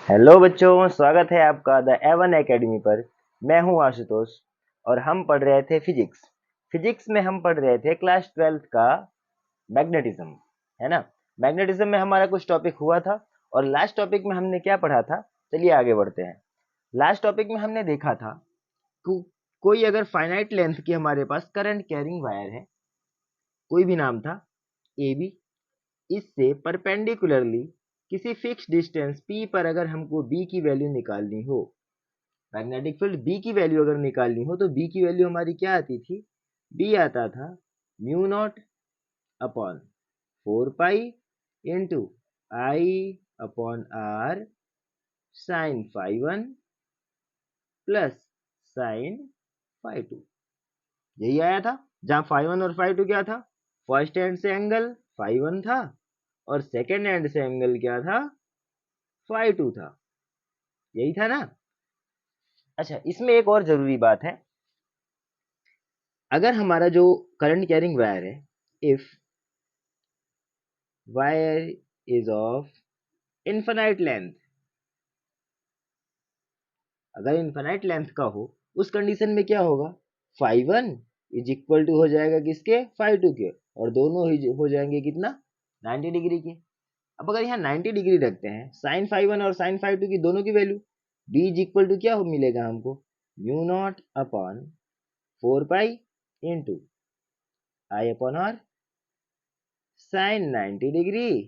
Hello बच्चों, स्वागत है आपका द एवन एकेडमी पर। मैं हूं आशुतोष और हम पढ़ रहे थे फिजिक्स में हम पढ़ रहे थे क्लास 12th का मैग्नेटिज्म, है ना। मैग्नेटिज्म में हमारा कुछ टॉपिक हुआ था और लास्ट टॉपिक में हमने क्या पढ़ा था, चलिए आगे बढ़ते हैं। लास्ट टॉपिक में हमने देखा था कि कोई अगर फाइनाइट लेंथ की हमारे पास करंट कैरिंग वायर है, कोई भी नाम था ए बी, इससे परपेंडिकुलरली किसी फिक्स डिस्टेंस p पर अगर हमको b की वैल्यू निकालनी हो, मैग्नेटिक फील्ड b की वैल्यू अगर निकालनी हो तो b की वैल्यू हमारी क्या आती थी, b आता था mu not upon 4 pi into I upon R sine phi one plus sine phi two. यही आया था, जहां फाई वन और फाई टू क्या था, फर्स्ट एंड से एंगल फाई वन था और सेकेंड एंड से एंगल क्या था, फाई टू था। यही था ना। अच्छा, इसमें एक और जरूरी बात है, अगर हमारा जो करंट कैरिंग वायर है, if wire is of infinite length, अगर इनफाइनाइट लेंथ का हो, उस कंडीशन में क्या होगा, phi one is equal to हो जाएगा किसके, फाई टू के, और दोनों ही हो जाएंगे कितना, 90 डिग्री के। अब अगर यहाँ 90 डिग्री रखते हैं, साइन फाई वन और साइन फाई टू की दोनों की value, d is equal to क्या हो मिलेगा हमको, mu not upon 4 pi into I upon R sine 90 degree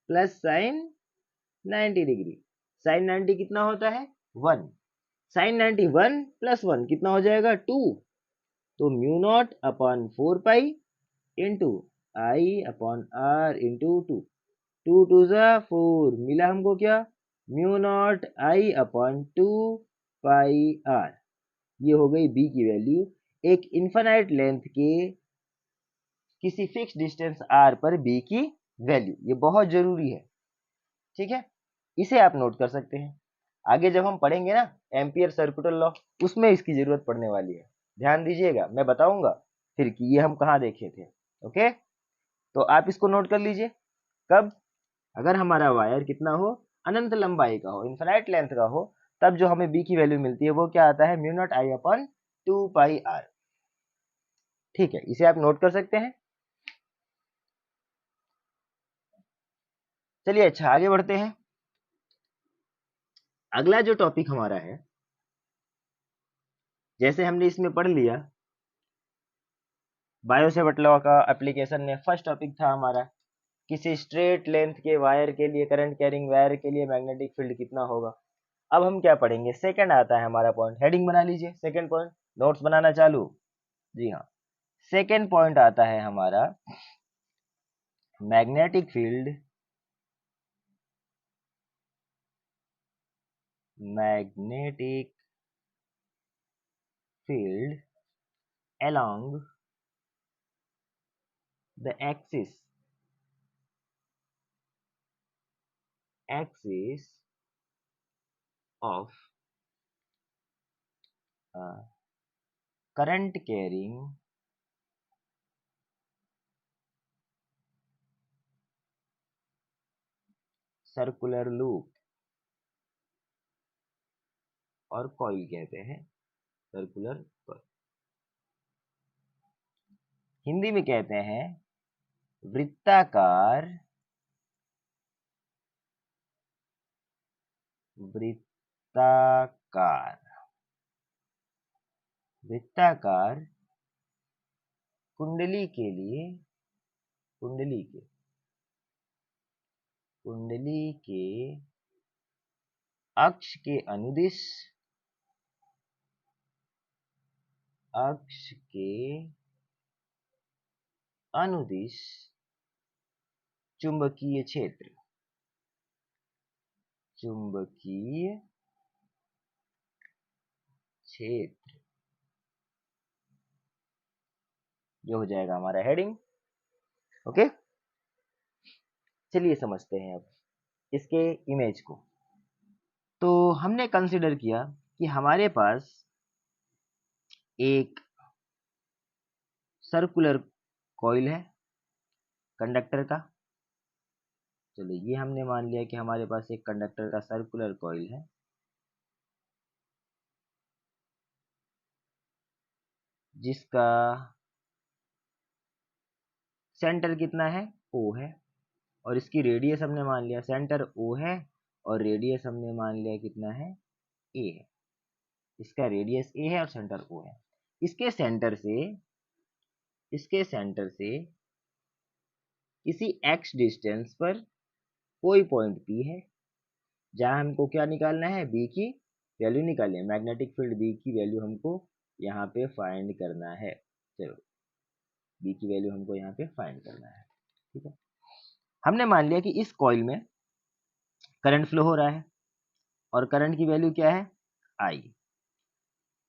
plus sine 90 degree. Sine 90 कितना होता है, 1, साइन 90 1 प्लस 1 कितना हो जाएगा, 2। तो mu not upon 4 pi into I upon R into 2, 2 two ज़ा 4, मिला हमको क्या, mu not I upon 2 pi R. ये हो गई बी की वैल्यू, एक इनफाइनाइट लेंथ के किसी फिक्स डिस्टेंस आर पर बी की वैल्यू, ये बहुत जरूरी है, ठीक है। इसे आप नोट कर सकते हैं। आगे जब हम पढ़ेंगे ना एम्पियर सर्कुलर लॉ, उसमें इसकी जरूरत पड़ने वाली है। ध्यान दीजिएगा, मैं बताऊंगा फिर कि ये हम कहाँ देखे थे। ओके, तो आप इसको नोट कर लीजिए। कब, अगर हमारा वायर कितना हो, अनंत लंबाई का हो, इनफाइनाइट लेंथ का हो, तब जो हमें बी की वैल्यू मिलती है वो क्या आता है, mu not I upon 2 pi R. ठीक है, इसे आप नोट कर सकते हैं। चलिए अच्छा, आगे बढ़ते हैं। अगला जो टॉपिक हमारा है, जैसे हमने इसमें पढ़ लिया बायो सेवर्ट लॉ का एप्लीकेशन में, फर्स्ट टॉपिक था हमारा किसी स्ट्रेट लेंथ के वायर के लिए, करंट कैरिंग वायर के लिए मैग्नेटिक फील्ड कितना होगा। अब हम क्या पढ़ेंगे, सेकंड आता है हमारा पॉइंट, हेडिंग बना लीजिए, सेकंड पॉइंट, नोट्स बनाना चालू। जी हाँ, सेकंड पॉइंट आता है हमारा magnetic field, magnetic field along the axis of current carrying circular loop, और कॉइल कहते हैं, सर्कुलर कॉइल, हिंदी में कहते हैं वृत्ताकार, वृत्ताकार, वृत्ताकार कुंडली के लिए, कुंडली के, कुंडली के अक्ष के अनुदिश, अक्ष के अनुदिश चुंबकीय क्षेत्र, चुंबकीय क्षेत्र, ये हो जाएगा हमारा हेडिंग। ओके, चलिए समझते हैं अब इसके इमेज को। तो हमने कंसिडर किया कि हमारे पास एक सर्कुलर कॉइल है कंडक्टर का, चलो ये हमने मान लिया कि हमारे पास एक कंडक्टर का सर्कुलर कॉइल है जिसका सेंटर कितना है, O है, और इसकी रेडियस हमने मान लिया सेंटर O है और रेडियस हमने मान लिया कितना है, A है। इसका रेडियस A है और सेंटर O है। इसके सेंटर से किसी x डिस्टेंस पर कोई पॉइंट P है जहां हमको क्या निकालना है, B की वैल्यू निकालनी है। मैग्नेटिक फील्ड B की वैल्यू हमको यहाँ पे फाइंड करना है। चलो B की वैल्यू हमको यहाँ पे फाइंड करना है, ठीक है। हमने मान लिया कि इस कॉइल में करंट फ्लो हो रहा है और करंट की वैल्यू क्या है, I।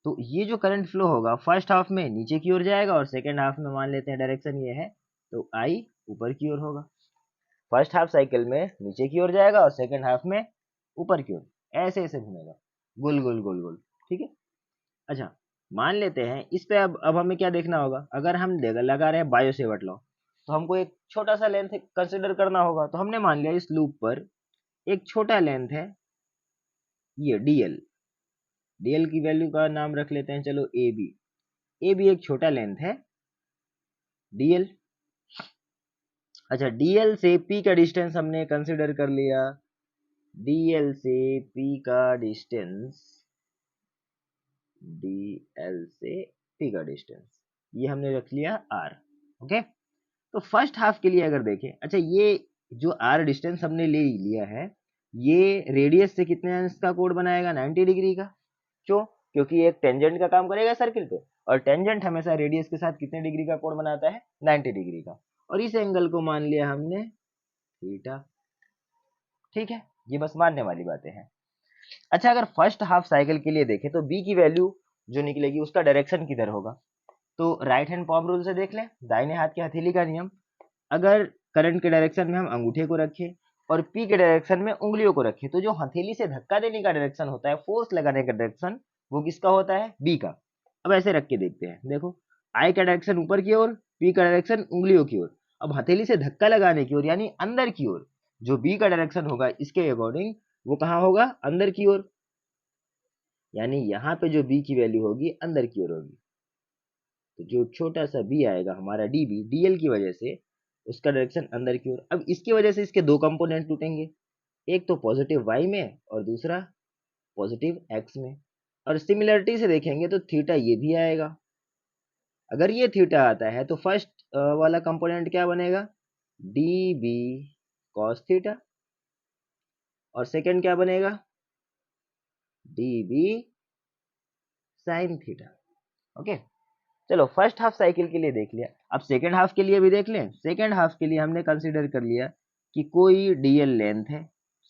तो ये जो करंट फ्लो होगा फर्स्ट हाफ में नीचे की ओर जाएगा और सेकेंड हाफ में मान लेते हैं डायरेक्शन ये है तो I ऊपर की ओर होगा। फर्स्ट हाफ साइकिल में नीचे की ओर जाएगा और सेकेंड हाफ में ऊपर की ओर, ऐसे ऐसे घूमेगा गोल गोल गोल गोल, ठीक है। अच्छा मान लेते हैं इस पे अब हमें क्या देखना होगा, अगर हम लगा रहे हैं बायो सेवर्ट लॉ तो हमको एक छोटा सा लेंथ कंसिडर करना होगा। तो हमने मान लिया इस लूप पर एक छोटा लेंथ है ये dl, dl की वैल्यू का नाम रख लेते हैं चलो ab। ab एक छोटा लेंथ है dl। अच्छा dl से p का डिस्टेंस हमने कंसिडर कर लिया, dl से p का डिस्टेंस, dl से p का डिस्टेंस ये हमने रख लिया r, ओके। तो फर्स्ट हाफ के लिए अगर देखें, अच्छा ये जो r डिस्टेंस हमने ले लिया है ये रेडियस से कितने अंश का कोण बनाएगा, 90 डिग्री का। क्यों, क्योंकि एक टेंजेंट का काम करेगा सर्किल पे और टेंजेंट हमेशा रेडियस के साथ कितने डिग्री का कोण बनाता है, 90 डिग्री का। और इस एंगल को मान लिया हमने थीटा, ठीक है। ये बस मानने वाली बातें हैं। अच्छा अगर फर्स्ट हाफ साइकिल के लिए देखें तो बी की वैल्यू जो निकलेगी उसका डायरेक्शन किधर होगा, तो राइट हैंड पॉम रूल से देख लें, दाहिने हाथ की हथेली का नियम। अगर करंट के डायरेक्शन में हम अंगूठे को रखें और पी के डायरेक्शन में उंगलियों को रखें तो जो हथेली से धक्का देने का डायरेक्शन होता है, फोर्स लगाने का डायरेक्शन, वो किसका होता है, बी का। अब ऐसे रख के देखते हैं, देखो आई का डायरेक्शन ऊपर की ओर, पी का डायरेक्शन उंगलियों की ओर। अब हथेली से धक्का लगाने की ओर यानी अंदर की ओर जो बी का डायरेक्शन होगा इसके अकॉर्डिंग वो कहाँ होगा, अंदर की ओर, यानी यहाँ पे जो बी की वैल्यू होगी अंदर की ओर होगी। तो जो छोटा सा बी आएगा हमारा डीबी, डीएल की वजह से उसका डायरेक्शन अंदर की ओर। अब इसकी वजह से इसके दो कंपोनेंट टूटेंगे, एक तो पॉजिटिव वाई में और दूसरा पॉजिटिव एक्स में। और सिमिलरिटी से देखेंगे तो थीटा ये भी आएगा। अगर ये थीटा आता है तो फर्स्ट वाला कंपोनेंट क्या बनेगा, डी बी कॉस थीटा, और सेकंड क्या बनेगा, D B sine theta, okay. चलो फर्स्ट हाफ साइकिल के लिए देख लिया, अब सेकंड हाफ के लिए भी देख लें। सेकंड हाफ के लिए हमने कंसीडर कर लिया कि कोई डीएल लेंथ है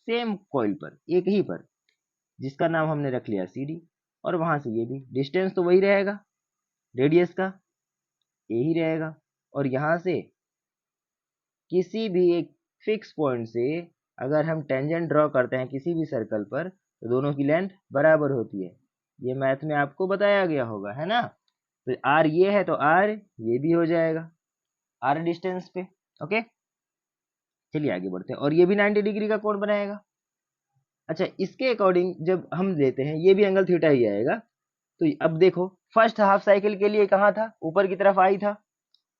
सेम कॉइल पर, एक ही पर, जिसका नाम हमने रख लिया सी डी, और वहां से ये भी डिस्टेंस तो वही रहेगा, रेडियस का ए ही रहेगा। और यहाँ से किसी भी एक फिक्स पॉइंट से अगर हम टेंजेंट ड्रॉ करते हैं किसी भी सर्कल पर तो दोनों की लेंथ बराबर होती है। ये मैथ में आपको बताया गया होगा, है ना। तो आर ये है तो आर ये भी हो जाएगा आर डिस्टेंस पे, ओके। चलिए आगे बढ़ते हैं, और ये भी 90 डिग्री का कोण बनाएगा। अच्छा इसके अकॉर्डिंग जब हम देते हैं ये भी एंगल थीटा ही आएगा। तो अब देखो फर्स्ट हाफ साइकिल के लिए कहाँ था, ऊपर की तरफ आई था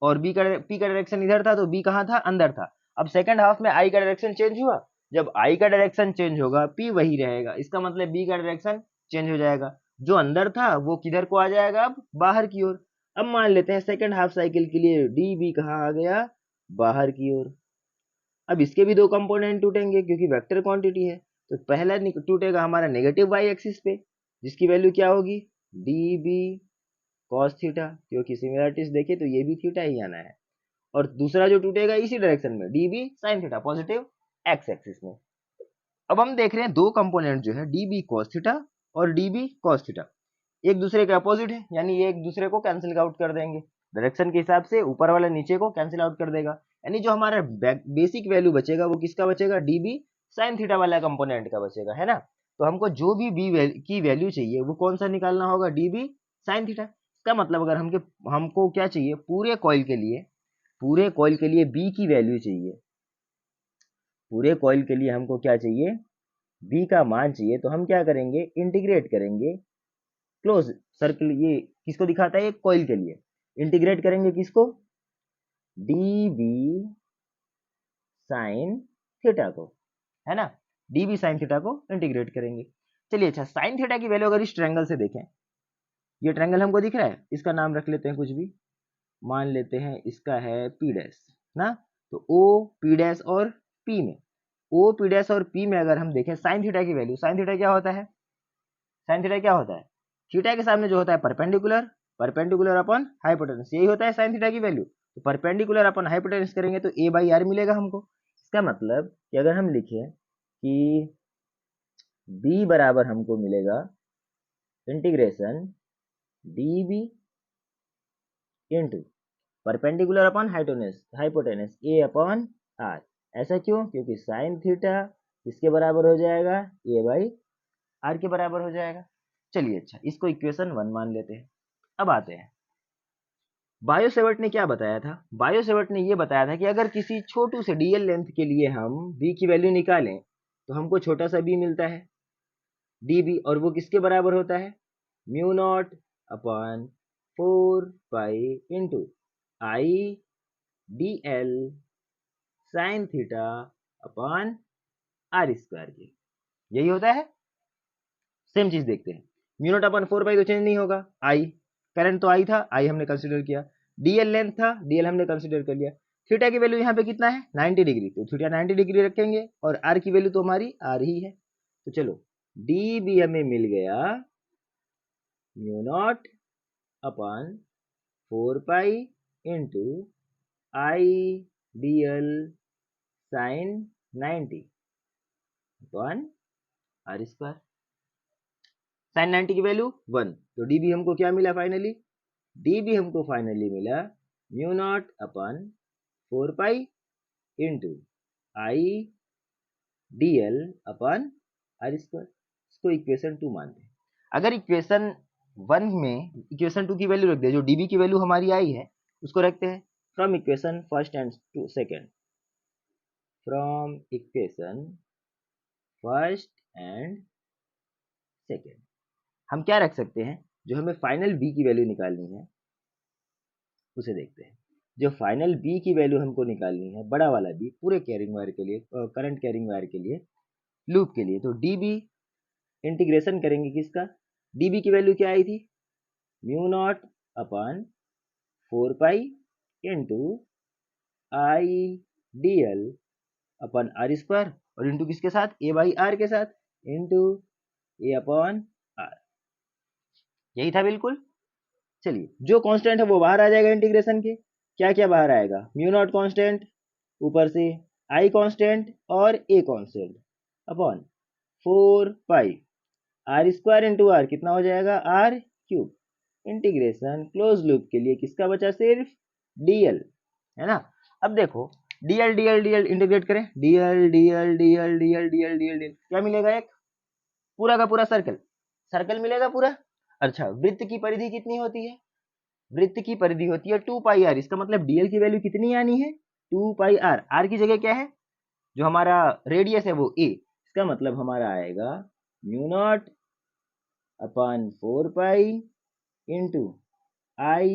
और बी का पी का डायरेक्शन इधर था तो बी कहाँ था, अंदर था। अब सेकंड हाफ में आई का डायरेक्शन चेंज हुआ, जब आई का डायरेक्शन चेंज होगा पी वही रहेगा, इसका मतलब बी का डायरेक्शन चेंज हो जाएगा। जो अंदर था वो किधर को आ जाएगा, अब बाहर की ओर। अब मान लेते हैं सेकंड हाफ साइकिल के लिए डी बी कहाँ आ गया, बाहर की ओर। अब इसके भी दो कंपोनेंट टूटेंगे क्योंकि वेक्टर क्वांटिटी है। तो पहला टूटेगा हमारा नेगेटिव वाई एक्सिस पे, जिसकी वैल्यू क्या होगी, डी बी कॉस थीटा, क्योंकि सिमिलरिटीज देखे तो ये भी थीटा ही आना है। और दूसरा जो टूटेगा इसी डायरेक्शन में, D B sine theta, positive X axis में। अब हम देख रहे हैं दो कंपोनेंट जो है डी बी कॉस थीटा और डी बी कॉस थीटा एक दूसरे के अपोजिट है, यानी ये एक दूसरे को कैंसिल आउट कर देंगे डायरेक्शन के हिसाब से, ऊपर वाला नीचे को कैंसिल आउट कर देगा। यानी जो हमारा बेसिक वैल्यू बचेगा वो किसका बचेगा, डी बी साइन थीटा वाला कंपोनेंट का बचेगा, है ना। तो हमको जो भी बी की वैल्यू चाहिए वो कौन सा निकालना होगा, डी बी साइन थीटा। इसका मतलब अगर हमको क्या चाहिए, पूरे कॉइल के लिए बी की वैल्यू चाहिए, पूरे कॉइल के लिए हमको क्या चाहिए, b का मान चाहिए, तो हम क्या करेंगे, इंटीग्रेट करेंगे क्लोज सर्कल, ये किसको दिखाता है, ये कॉइल के लिए इंटीग्रेट करेंगे किसको, डी बी साइन थीटा को, है ना, डी बी साइन थीटा को इंटीग्रेट करेंगे। चलिए अच्छा, साइन थीटा की वैल्यू अगर इस ट्रायंगल से देखें, ये ट्रायंगल हमको दिख रहा है, इसका नाम रख लेते हैं कुछ भी, मान लेते हैं इसका है पी डैश ना, तो ओ पी डैश और पी में, ओ पी डैश और पी में अगर हम देखें साइन थीटा की वैल्यू, साइन थीटा क्या होता है, साइन थीटा क्या होता है, थीटा के सामने जो होता है परपेंडिकुलर, परपेंडिकुलर अपॉन हाइपोटेनस, यही होता है साइन थीटा की वैल्यू। तो परपेंडिकुलर अपॉन हाइपोटेनस करेंगे तो ए बाई आर मिलेगा हमको। इसका मतलब कि अगर हम लिखें कि b बराबर हमको मिलेगा integration D B into perpendicular upon hypotenuse A upon R. ऐसा क्यों, क्योंकि साइन थीटा किसके बराबर हो जाएगा, ए बाई आर के बराबर हो जाएगा। चलिए अच्छा, इसको इक्वेशन 1 मान लेते हैं। अब आते हैं, बायोसेवर्ट ने क्या बताया था, बायोसेवर्ट ने ये बताया था कि अगर किसी छोटू से डीएल लेंथ के लिए हम b की वैल्यू निकालें तो हमको छोटा सा b मिलता है db, और वो किसके बराबर होता है, mu not upon 4 pi into I D L sine theta upon R square के, यही होता है। सेम चीज देखते हैं, म्यू नॉट अपॉन 4 पाई तो चेंज नहीं होगा, आई करंट तो आई था, आई हमने कंसिडर किया, डीएल लेंथ था, डीएल हमने कंसिडर कर लिया, थीटा की वैल्यू यहाँ पे कितना है 90 डिग्री, तो थीटा 90 डिग्री रखेंगे, और आर की वैल्यू तो हमारी आर ही है। तो चलो डी बी हमें मिल गया mu not upon 4 pi into I D L sine 90 upon R square. Sine 90 की वैल्यू 1, तो डी बी हमको क्या मिला फाइनली, डी बी हमको फाइनली मिला mu not upon 4 pi into I D L upon R square. इसको equation 2 मानते हैं। अगर इक्वेशन 1 में इक्वेशन 2 की वैल्यू रख दे, जो डी बी की वैल्यू हमारी आई है उसको रखते हैं from equation first and second, from equation first and second हम क्या रख सकते हैं, जो हमें फाइनल बी की वैल्यू निकालनी है उसे देखते हैं। जो फाइनल बी की वैल्यू हमको निकालनी है, बड़ा वाला बी, पूरे कैरिंग वायर के लिए, करंट कैरिंग वायर के लिए, लूप के लिए, तो डी बी इंटीग्रेशन करेंगे किसका, डी बी की वैल्यू क्या आई थी, mu not upon 4 pi into I D L upon R square, और इंटू किसके साथ, ए बाई आर के साथ, इंटू ए अपॉन आर, यही था बिल्कुल। चलिए जो कांस्टेंट है वो बाहर आ जाएगा इंटीग्रेशन के, क्या क्या बाहर आएगा, म्यू नॉट कांस्टेंट, ऊपर से आई कांस्टेंट और A constant upon 4 pi R square into R, कितना हो जाएगा R cube, integration close loop के लिए किसका बचा, सिर्फ डीएल, है ना। अब देखो डीएल डीएल डीएल इंटीग्रेट करें, DL DL DL DL DL DL DL, क्या मिलेगा, एक पूरा का पूरा सर्कल, सर्कल मिलेगा पूरा। अच्छा, वृत्त की परिधि कितनी होती है, वृत्त की परिधि होती है 2 पाई आर, इसका मतलब डीएल की वैल्यू कितनी आनी है, 2 पाई आर, आर की जगह क्या है, जो हमारा रेडियस है वो ए, इसका मतलब हमारा आएगा mu not upon 4 pi into I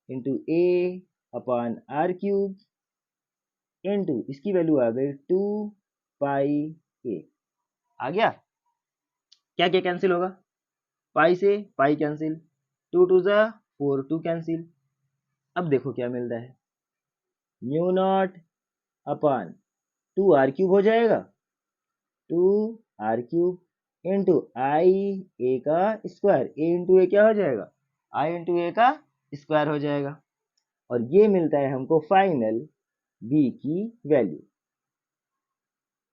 into A upon R cube into इसकी वैल्यू आ गई 2 पाई ए, आ गया। क्या क्या कैंसिल होगा, पाई से पाई कैंसिल, 2 टू ज़ा 4, 2 कैंसिल। अब देखो क्या मिलता है, mu not upon 2 R cube हो जाएगा, 2 R cube into I A का स्क्वायर, ए इंटू ए क्या हो जाएगा, आई इंटू ए का स्क्वायर हो जाएगा, और ये मिलता है हमको फाइनल बी की वैल्यू,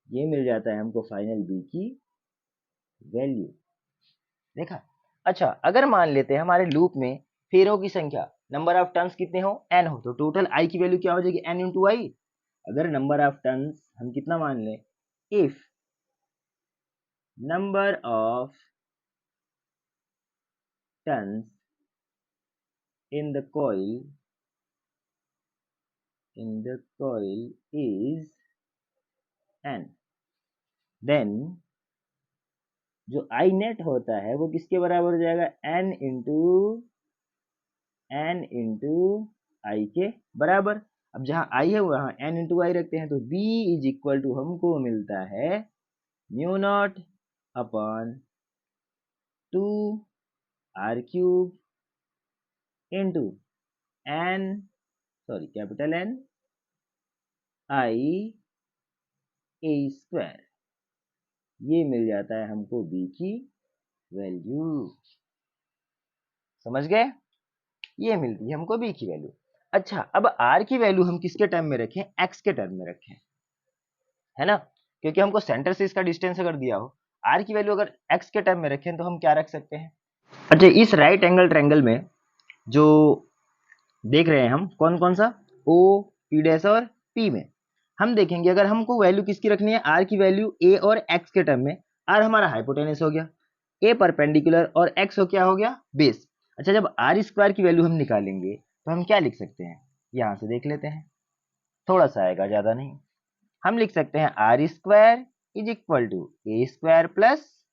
ये मिल जाता है हमको फाइनल बी की वैल्यू, देखा। अच्छा, अगर मान लेते हैं हमारे लूप में फेरों की संख्या, नंबर ऑफ टर्न्स कितने हो, एन हो, तो टोटल आई की वैल्यू क्या हो जाएगी, एन इंटू आई। अगर नंबर ऑफ टर्न्स हम कितना मान लें, if number of turns in the coil is n, then जो आई नेट होता है वो किसके बराबर हो जाएगा, n इंटू आई के बराबर। अब जहां आई है वहां n इंटू आई रखते हैं, तो b इज इक्वल टू हमको मिलता है mu not upon 2r³ into capital N I A square. ये मिल जाता है हमको b की वैल्यू। समझ गए? ये मिलती है हमको b की वैल्यू। अच्छा, अब r की वैल्यू हम किसके टर्म में रखें, x के टर्म में रखें, है ना, क्योंकि हमको सेंटर से इसका डिस्टेंस अगर दिया हो, r की वैल्यू अगर x के टर्म में रखें तो हम क्या रख सकते हैं। अच्छा, इस राइट एंगल ट्रायंगल में जो देख रहे हैं हम कौन कौन सा, o, p डैश और p में हम देखेंगे अगर हमको वैल्यू किसकी रखनी है, r की वैल्यू a और x के टर्म में। r हमारा हाइपोटेनस हो गया, a परपेंडिकुलर और x हो क्या हो गया, बेस। अच्छा, जब r स्क्वायर की वैल्यू हम निकालेंगे तो हम क्या लिख सकते हैं, यहां से देख लेते हैं, थोड़ा सा आएगा ज्यादा नहीं। हम लिख सकते हैं r square is equal to a square plus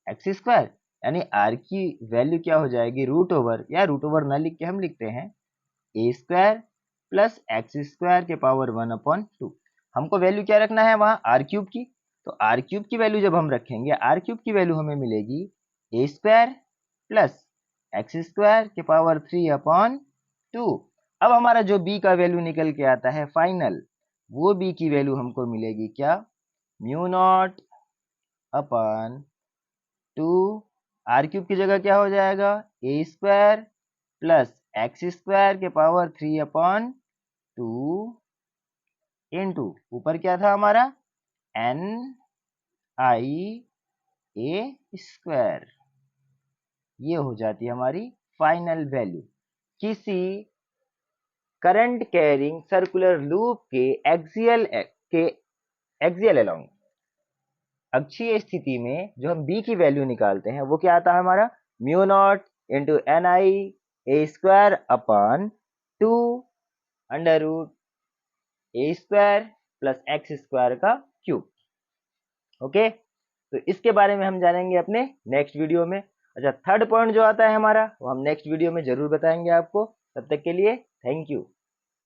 x square, यानी r की वैल्यू क्या हो जाएगी, रूट ओवर, या रूट ओवर ना लिख के हम लिखते हैं a square plus X square के पावर 1/2। हमको वैल्यू क्या रखना है वहां, r³ की, तो r³ की वैल्यू जब हम रखेंगे, r³ की वैल्यू हमें मिलेगी a square plus X square के पावर 3/2। अब हमारा जो b का वैल्यू निकल के आता है फाइनल, वो b की वैल्यू हमको मिलेगी क्या, म्यू नॉट अपॉन 2, r³ की जगह क्या हो जाएगा, a square plus X square के पावर 3/2 इंटू ऊपर क्या था हमारा, n आई ए स्क्वायर। ये हो जाती है हमारी फाइनल वैल्यू किसी करंट कैरिंग सर्कुलर लूप के एक्सियल अलोंग। अक्षीय स्थिति में जो हम b की वैल्यू निकालते हैं वो क्या आता है हमारा, म्यू नॉट इंटू एन आई ए स्क्वायर अपॉन 2 अंडर रूट ए स्क्वायर प्लस एक्स स्क्वायर का क्यूब। ओके, तो इसके बारे में हम जानेंगे अपने नेक्स्ट वीडियो में। अच्छा, थर्ड पॉइंट जो आता है हमारा वो हम नेक्स्ट वीडियो में जरूर बताएंगे आपको। तब तक के लिए थैंक यू।